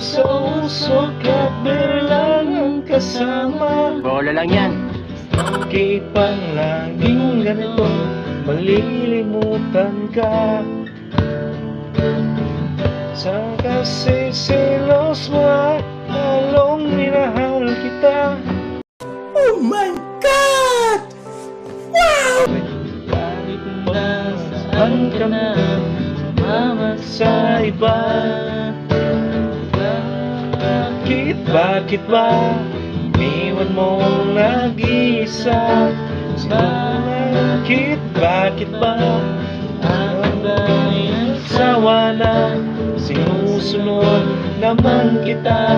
sa usok at birlang ang kasama. Bola lang yan. Bakit pang laging ganito, malilimutan ka? Sa kasi selos mo at halong minahal kita. Oh my God! Wow! Kahit na saan ka na, sumama sa iba. Bakit ba iniwan mo nag-iisa? Bakit ba ang sawa na sinusunod naman kita?